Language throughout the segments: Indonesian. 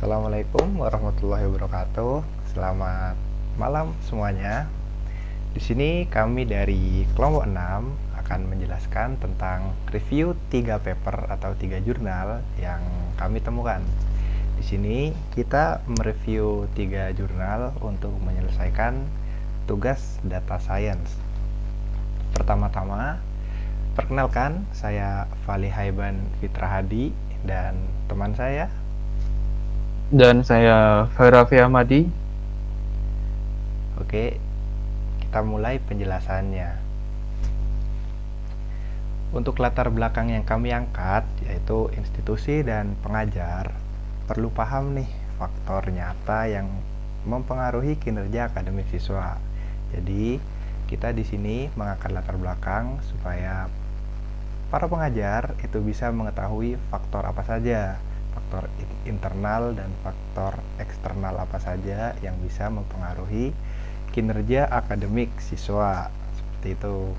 Assalamualaikum warahmatullahi wabarakatuh. Selamat malam semuanya. Di sini kami dari kelompok 6 akan menjelaskan tentang review 3 paper atau 3 jurnal yang kami temukan. Di sini kita mereview 3 jurnal untuk menyelesaikan tugas data science. Pertama-tama, perkenalkan, saya Fali Haiban Fitra Hadi dan teman saya. Dan saya Raffi Ahmadi. Oke, kita mulai penjelasannya. Untuk latar belakang yang kami angkat, yaitu institusi dan pengajar, perlu paham nih faktor nyata yang mempengaruhi kinerja akademik siswa. Jadi, kita di sini mengangkat latar belakang supaya para pengajar itu bisa mengetahui faktor apa saja, faktor internal dan faktor eksternal apa saja yang bisa mempengaruhi kinerja akademik siswa, seperti itu.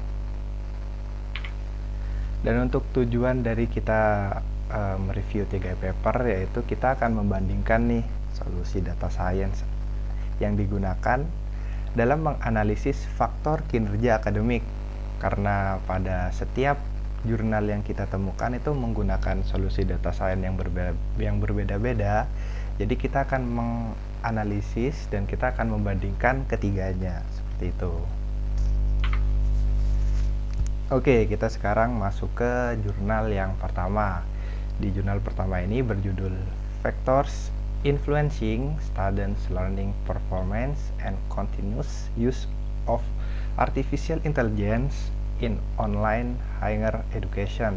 Dan untuk tujuan dari kita mereview 3 paper, yaitu kita akan membandingkan nih solusi data science yang digunakan dalam menganalisis faktor kinerja akademik, karena pada setiap jurnal yang kita temukan itu menggunakan solusi data science yang berbeda-beda. Jadi kita akan menganalisis dan kita akan membandingkan ketiganya, seperti itu. Oke, kita sekarang masuk ke jurnal yang pertama. Di jurnal pertama ini berjudul Factors Influencing Students' Learning Performance and Continuous Use of Artificial Intelligence in Online Higher Education.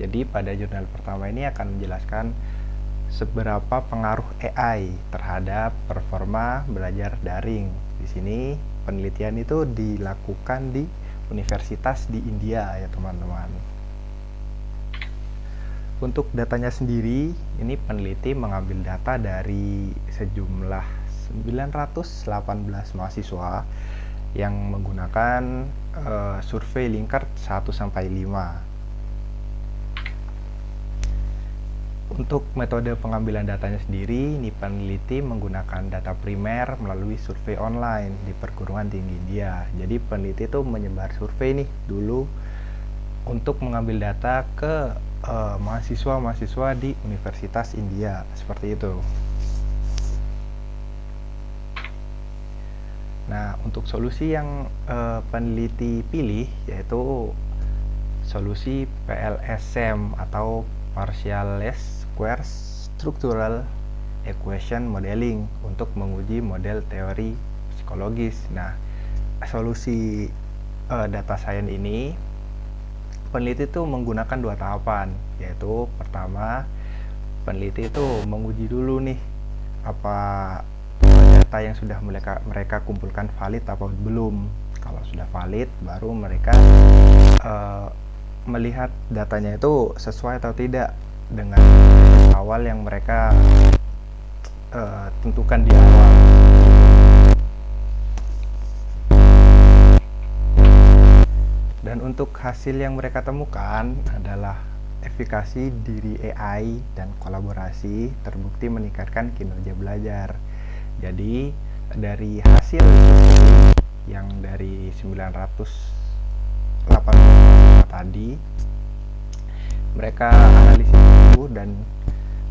Jadi pada jurnal pertama ini akan menjelaskan seberapa pengaruh AI terhadap performa belajar daring. Di sini penelitian itu dilakukan di universitas di India ya teman-teman. Untuk datanya sendiri, ini peneliti mengambil data dari sejumlah 918 mahasiswa yang menggunakan survei Likert 1-5. Untuk metode pengambilan datanya sendiri, ini peneliti menggunakan data primer melalui survei online di perguruan tinggi India. Jadi peneliti itu menyebar survei nih dulu untuk mengambil data ke mahasiswa-mahasiswa di Universitas India, seperti itu. Nah, untuk solusi yang peneliti pilih yaitu solusi PLSM atau Partial Square Structural Equation Modeling untuk menguji model teori psikologis. Nah, solusi data science ini peneliti itu menggunakan 2 tahapan, yaitu pertama, peneliti itu menguji dulu nih apa data yang sudah mereka kumpulkan valid atau belum. Kalau sudah valid, baru mereka melihat datanya itu sesuai atau tidak dengan awal yang mereka tentukan di awal. Dan untuk hasil yang mereka temukan adalah efikasi diri AI dan kolaborasi terbukti meningkatkan kinerja belajar. Jadi dari hasil yang dari 980 tadi, mereka analisis dulu dan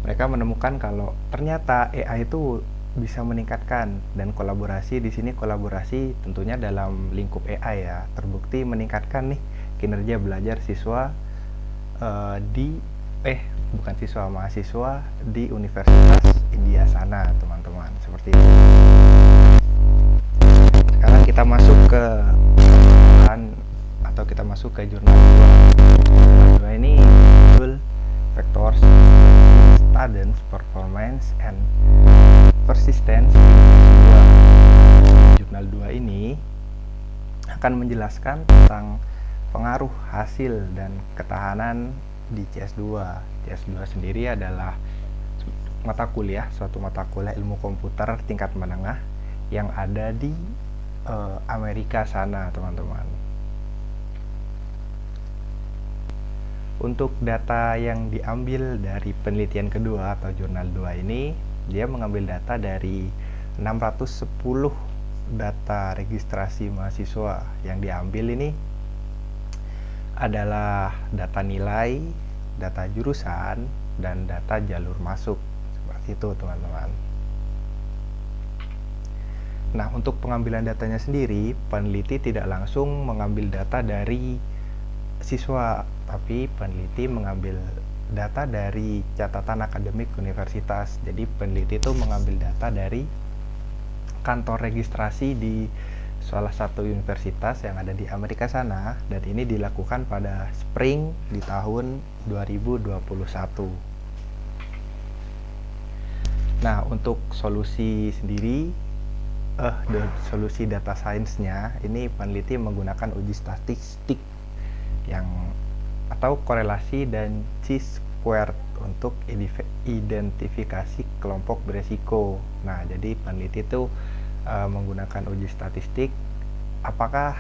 mereka menemukan kalau ternyata AI itu bisa meningkatkan, dan kolaborasi di sini kolaborasi tentunya dalam lingkup AI ya, terbukti meningkatkan nih kinerja belajar siswa mahasiswa di Universitas India sana, teman-teman, seperti itu. Sekarang kita masuk ke jurnal 2. Jurnal 2 ini judul Factors Students Performance and Persistence. Jurnal 2 ini akan menjelaskan tentang pengaruh hasil dan ketahanan di CS2. CS2 sendiri adalah suatu mata kuliah ilmu komputer tingkat menengah yang ada di Amerika sana, teman-teman. Untuk data yang diambil dari penelitian kedua atau jurnal 2 ini Dia mengambil data dari 610 data registrasi mahasiswa. Yang diambil ini adalah data nilai, data jurusan, dan data jalur masuk. Seperti itu, teman-teman. Nah, untuk pengambilan datanya sendiri, peneliti tidak langsung mengambil data dari siswa, tapi peneliti mengambil data dari catatan akademik universitas. Jadi peneliti itu mengambil data dari kantor registrasi di salah satu universitas yang ada di Amerika sana, dan ini dilakukan pada spring di tahun 2021. Nah, untuk solusi sendiri, solusi data science-nya, ini peneliti menggunakan uji statistik yang atau korelasi dan chi-squared untuk identifikasi kelompok beresiko. Nah, jadi peneliti itu menggunakan uji statistik apakah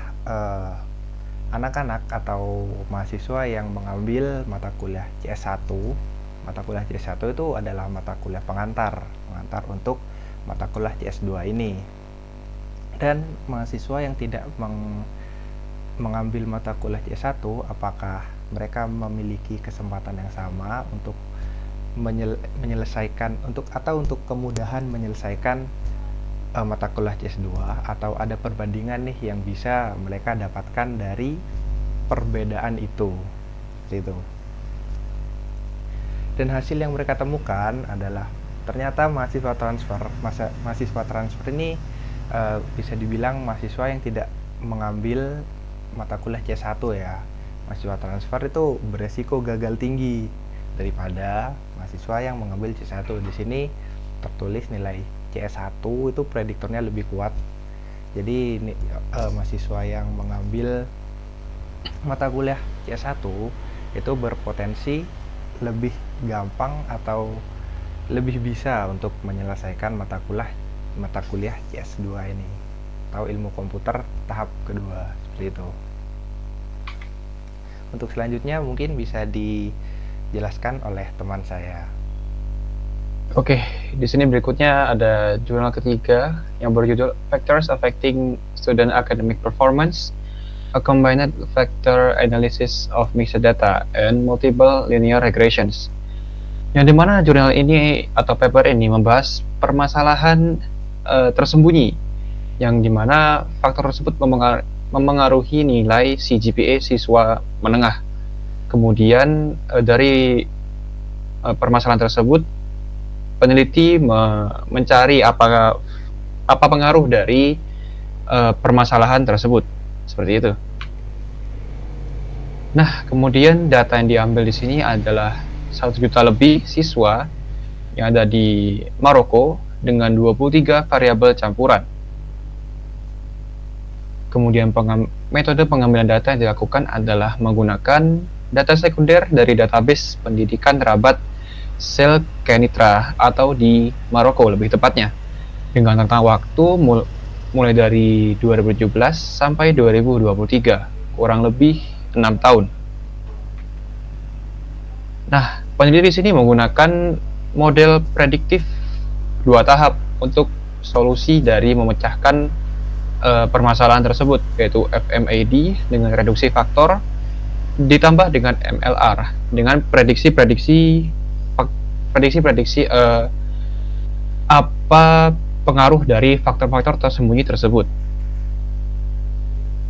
anak-anak atau mahasiswa yang mengambil mata kuliah CS1. Mata kuliah CS1 itu adalah mata kuliah pengantar untuk mata kuliah CS2 ini. Dan mahasiswa yang tidak mengambil mata kuliah CS1, apakah mereka memiliki kesempatan yang sama untuk menyelesaikan untuk kemudahan menyelesaikan mata kuliah CS2, atau ada perbandingan nih yang bisa mereka dapatkan dari perbedaan itu. Seperti itu. Dan hasil yang mereka temukan adalah ternyata mahasiswa transfer ini bisa dibilang mahasiswa yang tidak mengambil mata kuliah C1 ya. Mahasiswa transfer itu beresiko gagal tinggi daripada mahasiswa yang mengambil C1. Di sini tertulis nilai CS1 itu prediktornya lebih kuat. Jadi mahasiswa yang mengambil mata kuliah CS1 itu berpotensi lebih gampang atau lebih bisa untuk menyelesaikan mata kuliah CS2 ini, atau ilmu komputer tahap kedua, seperti itu. Untuk selanjutnya mungkin bisa dijelaskan oleh teman saya. Oke, di sini berikutnya ada jurnal ketiga yang berjudul Factors Affecting Student Academic Performance, a Combined Factor Analysis of Mixed Data and Multiple Linear Regressions. Yang dimana jurnal ini atau paper ini membahas permasalahan tersembunyi, yang dimana faktor tersebut memengaruhi nilai CGPA siswa menengah. Kemudian dari permasalahan tersebut, peneliti mencari apa pengaruh dari permasalahan tersebut, seperti itu. Nah, kemudian data yang diambil di sini adalah 1 juta lebih siswa yang ada di Maroko dengan 23 variabel campuran. Kemudian metode pengambilan data yang dilakukan adalah menggunakan data sekunder dari database pendidikan rabat sel Kenitra atau di Maroko lebih tepatnya, dengan rentang waktu mulai dari 2017 sampai 2023, kurang lebih 6 tahun. Nah, peneliti di sini menggunakan model prediktif 2 tahap untuk solusi dari memecahkan permasalahan tersebut, yaitu FMAD dengan reduksi faktor ditambah dengan MLR dengan prediksi apa pengaruh dari faktor-faktor tersembunyi tersebut.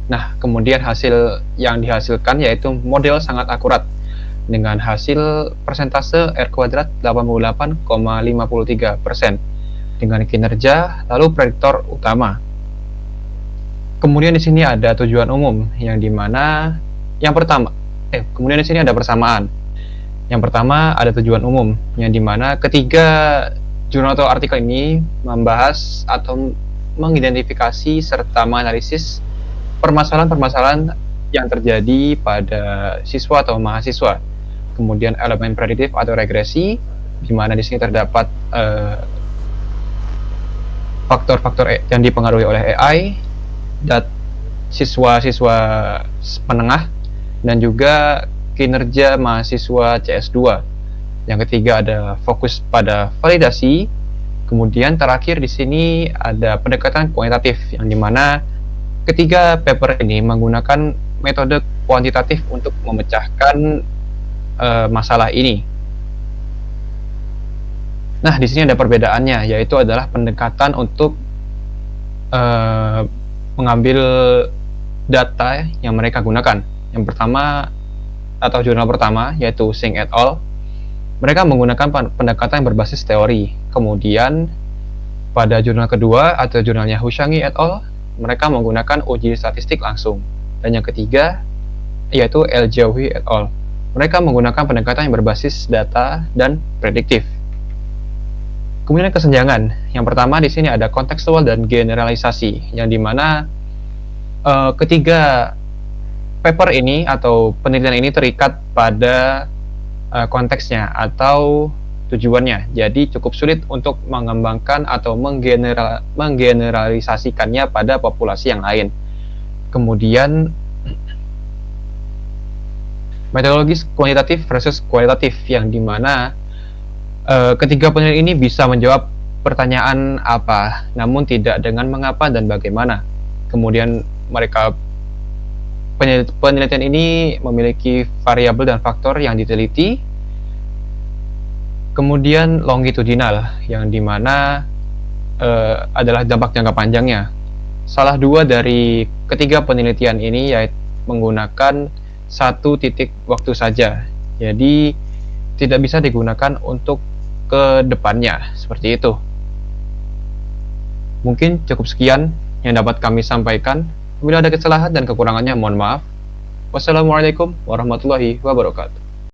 Nah, kemudian hasil yang dihasilkan yaitu model sangat akurat dengan hasil persentase R kuadrat 88,53% dengan kinerja lalu prediktor utama. Kemudian di sini ada tujuan umum yang dimana kemudian di sini ada persamaan. Yang pertama ada tujuan umum yang dimana ketiga jurnal atau artikel ini membahas atau mengidentifikasi serta menganalisis permasalahan-permasalahan yang terjadi pada siswa atau mahasiswa. Kemudian elemen prediktif atau regresi, di mana di sini terdapat faktor-faktor yang dipengaruhi oleh AI dan siswa-siswa menengah, dan juga kinerja mahasiswa CS2. Yang ketiga ada fokus pada validasi, Kemudian terakhir di sini ada pendekatan kuantitatif, yang dimana ketiga paper ini menggunakan metode kuantitatif untuk memecahkan masalah ini. Nah, di sini ada perbedaannya, yaitu adalah pendekatan untuk mengambil data yang mereka gunakan. Yang pertama, atau jurnal pertama, yaitu Singh et al. Mereka menggunakan pendekatan yang berbasis teori. Kemudian, pada jurnal kedua, atau jurnalnya Hushangi et al., mereka menggunakan uji statistik langsung. Dan yang ketiga, yaitu El Jauhi et al. Mereka menggunakan pendekatan yang berbasis data dan prediktif. Kemudian kesenjangan. Yang pertama di sini ada kontekstual dan generalisasi, yang dimana ketiga paper ini atau penelitian ini terikat pada konteksnya atau tujuannya. Jadi cukup sulit untuk mengembangkan atau menggeneralisasikannya pada populasi yang lain. Kemudian metodologis kuantitatif versus kualitatif, yang dimana ketiga penelitian ini bisa menjawab pertanyaan apa, namun tidak dengan mengapa dan bagaimana. Kemudian penelitian ini memiliki variabel dan faktor yang diteliti. Kemudian longitudinal, yang dimana adalah dampak jangka panjangnya. Salah dua dari ketiga penelitian ini yaitu menggunakan satu titik waktu saja, jadi tidak bisa digunakan untuk ke depannya, seperti itu. Mungkin cukup sekian yang dapat kami sampaikan. Bila ada kesalahan dan kekurangannya, mohon maaf. Wassalamualaikum warahmatullahi wabarakatuh.